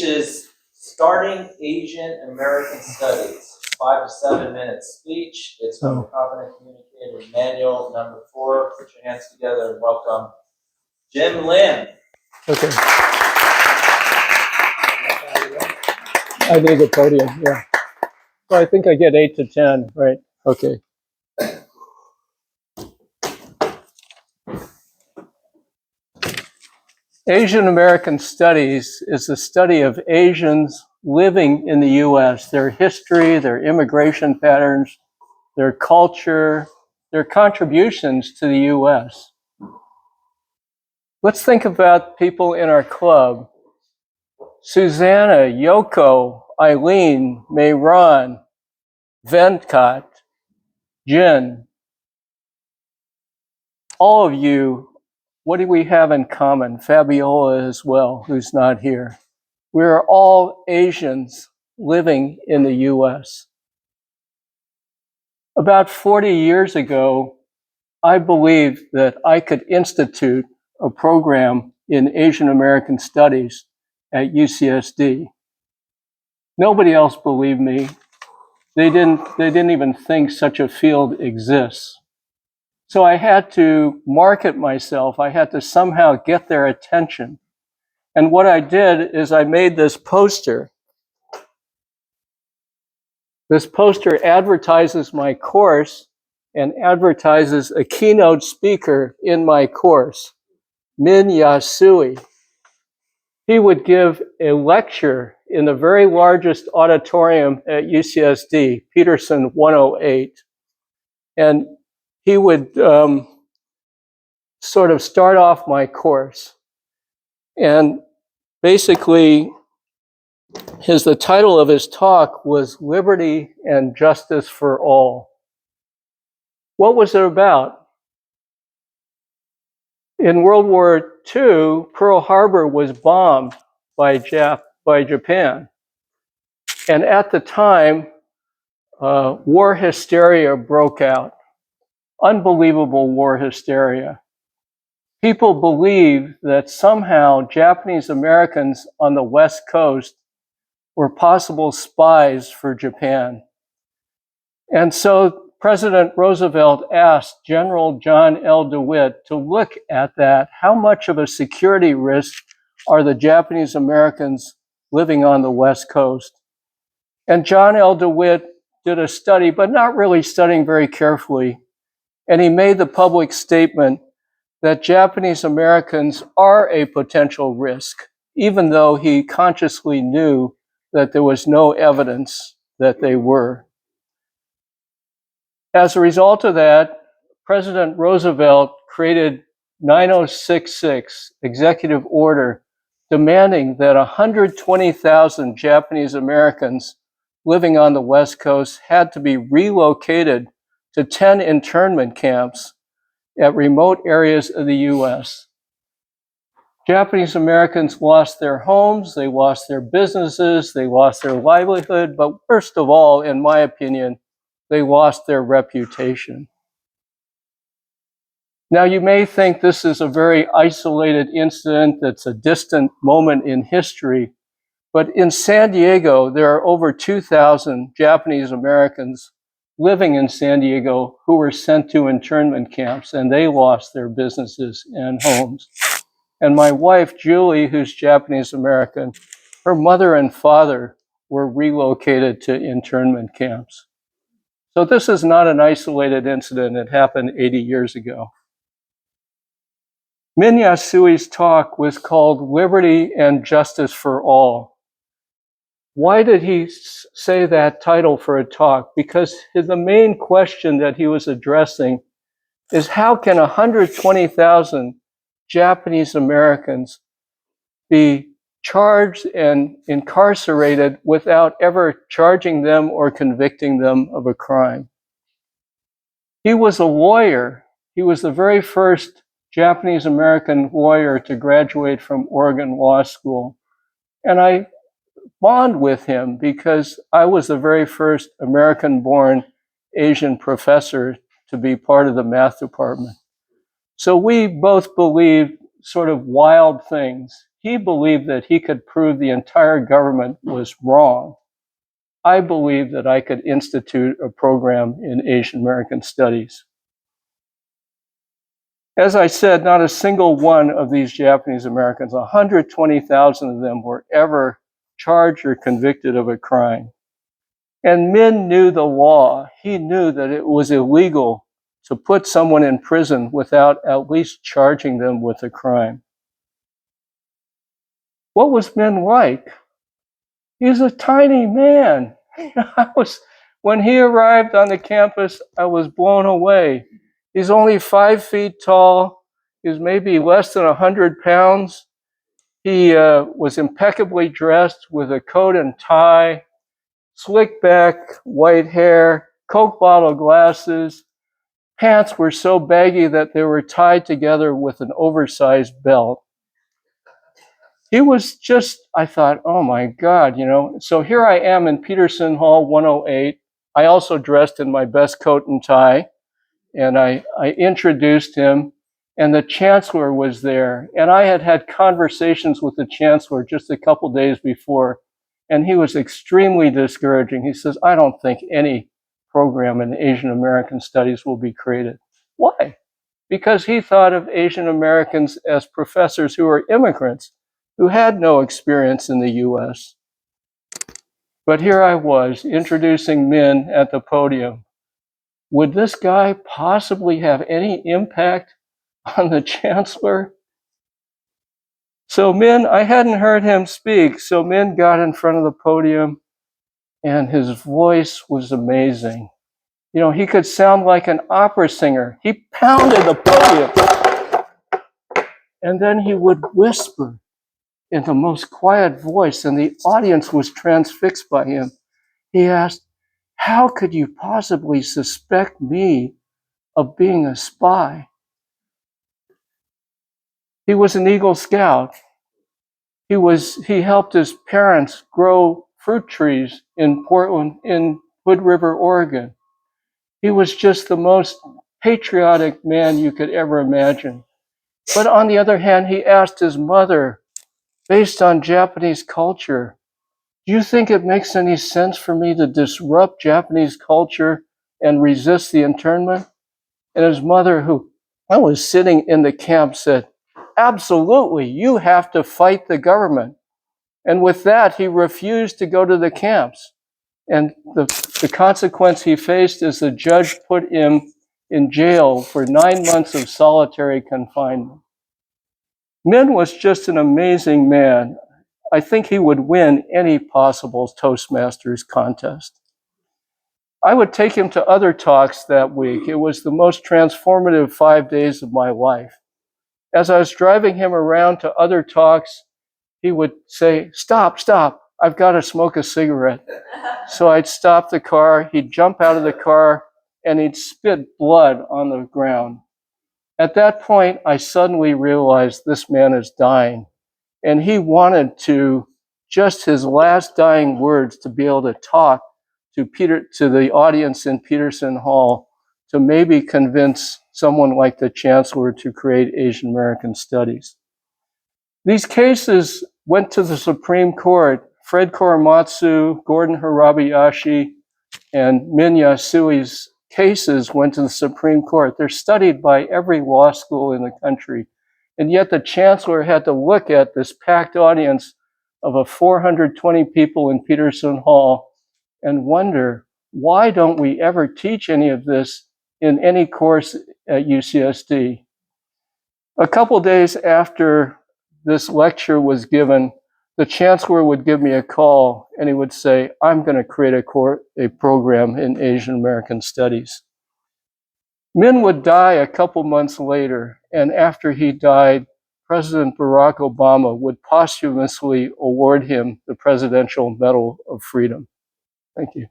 Is Starting Asian American Studies, 5 to 7 minute speech. It's from the Confident Communicator Manual number 4. Put your hands together and welcome Jim Lim. Okay. I need a podium, yeah. So I think I get 8 to 10, right? Okay. Asian American Studies is the study of Asians living in the U.S., their history, their immigration patterns, their culture, their contributions to the U.S. Let's think about people in our club. Susanna, Yoko, Eileen, Mayron, Venkat, Jen. All of you, what do we have in common? Fabiola as well, who's not here. We're all Asians living in the U.S. About 40 years ago, I believed that I could institute a program in Asian American Studies at UCSD. Nobody else believed me. They didn't even think such a field exists. So I had to market myself. I had to somehow get their attention. And what I did is I made this poster. This poster advertises my course and advertises a keynote speaker in my course, Min Yasui. He would give a lecture in the very largest auditorium at UCSD, Peterson 108. And he would sort of start off my course. And basically, the title of his talk was Liberty and Justice for All. What was it about? In World War II, Pearl Harbor was bombed by Japan. And at the time, war hysteria broke out. Unbelievable war hysteria. People believed that somehow Japanese Americans on the West Coast were possible spies for Japan. And so President Roosevelt asked General John L. DeWitt to look at that. How much of a security risk are the Japanese Americans living on the West Coast? And John L. DeWitt did a study, but not really studying very carefully. And he made the public statement that Japanese Americans are a potential risk, even though he consciously knew that there was no evidence that they were. As a result of that, President Roosevelt created 9066 executive order demanding that 120,000 Japanese Americans living on the West Coast had to be relocated to 10 internment camps at remote areas of the U.S. Japanese Americans lost their homes, they lost their businesses, they lost their livelihood, but worst of all, in my opinion, they lost their reputation. Now, you may think this is a very isolated incident that's a distant moment in history, but in San Diego, there are over 2,000 Japanese Americans living in San Diego who were sent to internment camps, and they lost their businesses and homes. And my wife, Julie, who's Japanese American, her mother and father were relocated to internment camps. So this is not an isolated incident. It happened 80 years ago. Min Yasui's talk was called Liberty and Justice for All. Why did he say that title for a talk? Because the main question that he was addressing is how can 120,000 Japanese Americans be charged and incarcerated without ever charging them or convicting them of a crime? He was a lawyer. He was the very first Japanese American lawyer to graduate from Oregon Law School. And I bond with him because I was the very first American-born Asian professor to be part of the math department. So we both believed sort of wild things. he believed that he could prove the entire government was wrong. I believed that I could institute a program in Asian American Studies. As I said, not a single one of these Japanese Americans, 120,000 of them, were ever charged or convicted of a crime. And Min knew the law. He knew that it was illegal to put someone in prison without at least charging them with a crime. What was Min like? He's a tiny man. When he arrived on the campus, I was blown away. He's only 5 feet tall. He's maybe less than 100 pounds. He was impeccably dressed with a coat and tie, slick back, white hair, Coke bottle glasses. Pants were so baggy that they were tied together with an oversized belt. He was just, I thought, oh my God, you know. So here I am in Peterson Hall 108. I also dressed in my best coat and tie, and I introduced him, and the chancellor was there. And I had had conversations with the chancellor just a couple days before, and he was extremely discouraging. He says, I don't think any program in Asian American Studies will be created. Why? Because he thought of Asian Americans as professors who were immigrants, who had no experience in the US. But here I was introducing Min at the podium. Would this guy possibly have any impact on the chancellor? So Min, I hadn't heard him speak, so Min got in front of the podium, and his voice was amazing. You know, he could sound like an opera singer. He pounded the podium, and then he would whisper in the most quiet voice, and the audience was transfixed by him. He asked, how could you possibly suspect me of being a spy? He was an Eagle Scout. He helped his parents grow fruit trees in Portland, in Hood River, Oregon. He was just the most patriotic man you could ever imagine. But on the other hand, he asked his mother, based on Japanese culture, do you think it makes any sense for me to disrupt Japanese culture and resist the internment? And his mother, who I was sitting in the camp, said, absolutely, you have to fight the government. And with that, he refused to go to the camps. And the consequence he faced is the judge put him in jail for 9 months of solitary confinement. Min was just an amazing man. I think he would win any possible Toastmasters contest. I would take him to other talks that week. It was the most transformative 5 days of my life. As I was driving him around to other talks, he would say, stop, I've got to smoke a cigarette. So I'd stop the car, he'd jump out of the car, and he'd spit blood on the ground. At that point, I suddenly realized this man is dying. And he wanted to, just his last dying words, to be able to talk to the audience in Peterson Hall to maybe convince someone like the chancellor to create Asian American Studies. These cases went to the Supreme Court. Fred Korematsu, Gordon Hirabayashi, and Min Yasui's cases went to the Supreme Court. They're studied by every law school in the country. And yet the chancellor had to look at this packed audience of 420 people in Peterson Hall and wonder, why don't we ever teach any of this in any course at UCSD? A couple days after this lecture was given, the chancellor would give me a call and he would say, I'm going to create a program in Asian American Studies. Min would die a couple months later, and after he died, President Barack Obama would posthumously award him the Presidential Medal of Freedom. Thank you.